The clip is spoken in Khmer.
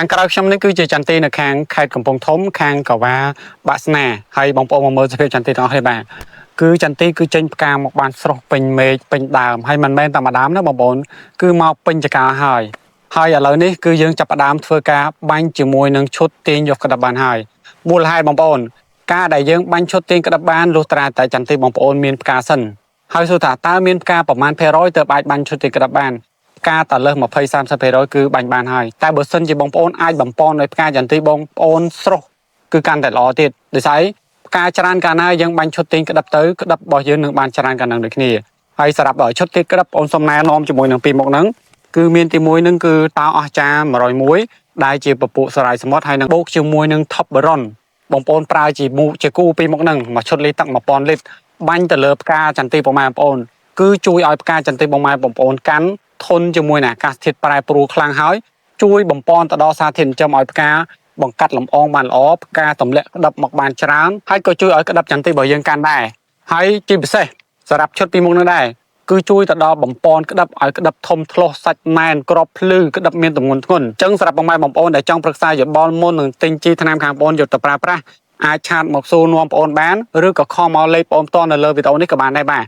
ខាងក្រៅខ្ញុំនេះគឺជាចន្ទទីនៅខាងខេត្តកំពង់ធំខាងកវ៉ាបាក់ស្នាហើយបងប្អូនមកមើលសភាពចន្ទទីទាំងអស់គ្នាបាទគឺចន្ទទីគឺចេញផ្កាមកបានស្រស់ពេញមេឃពេញដើមហើយមិនមែនតែម្ដងណាបងប្អូនគឺមកពេញចកាហើយឥឡូវនេះគឺយើងចាប់ផ្ដើមធ្វើការបាញ់ជាមួយនឹងឈុតទាញយកក្តាប់បានហើយមូលហេតុបងប្អូនការដែលយើងបាញ់ឈុតទាញក្តាប់បានលុះត្រាតែចន្ទទីបងប្អូនមានផ្កាសិនហើយសួរថាតើមានផ្កាប្រមាណ%ទើបអាចបាញ់ឈុតទាញក្តាប់បានការតលើស20-30%គឺបាញ់បានហើយតែបើសិនជាបងប្អូនអាចបំពន់ដោយផ្កាចន្ទទីបងប្អូនស្រស់គឺកាន់តែល្អទៀតដូចស្អីផ្កាច្រើនកាលណាយើងបាញ់ឈុតទាញក្តាប់ទៅក្តាប់របស់យើងនឹងបានច្រើនកាលនឹងដូចគ្នាហើយសម្រាប់ឈុតទាញក្តាប់បងប្អូនសំណែនាំជាមួយនឹងពីរមុខហ្នឹងគឺមានទី1ហ្នឹងគឺតោអស្ចារ101ដែលជាពពួកសរាយសមុទ្រហើយនឹងបូកជាមួយនឹង Top Baron បងប្អូនប្រើជាគូពីរមុខហ្នឹងមកឈុតលីទឹក1000លីត្របាញ់ទៅលើផ្កាចន្ទទីបងប្អូនគឺជួយឲ្យផ្កាចន្ទទីបងប្អូនកាន់ធន់ជាមួយនឹងអាកាសធាតុប្រែប្រួលខ្លាំងហើយជួយបំពន់ទៅដល់សារធាតុចិញ្ចឹមឲ្យផ្កាបង្កាត់លំអងបានល្អផ្កាទម្លាក់ក្តាប់មកបានច្រើនហើយក៏ជួយឲ្យក្តាប់ចន្ទទីរបស់យើងកាន់ដែរហើយជាពិសេសសម្រាប់ឈុតពីរមុខនោះដែរគឺជួយទៅដល់បំពន់ក្តាប់ឲ្យក្តាប់ធំធ្លោះសាច់ម៉ែនក្របភ្លឺក្តាប់មានទម្ងន់ធ្ងន់អញ្ចឹងសម្រាប់បងប្អូនដែលចង់ប្រឹក្សាយោបល់មុននឹងទិញជីថ្នាំខាងបងប្អូនយកទៅប្រើប្រាស់អាចឆាតមកសួរនាំបងប្អូនបានឬក៏ខមមកលេខបងប្អូនផ្ទាល់នៅលើវីដេអូនេះក៏បានដែរបាទ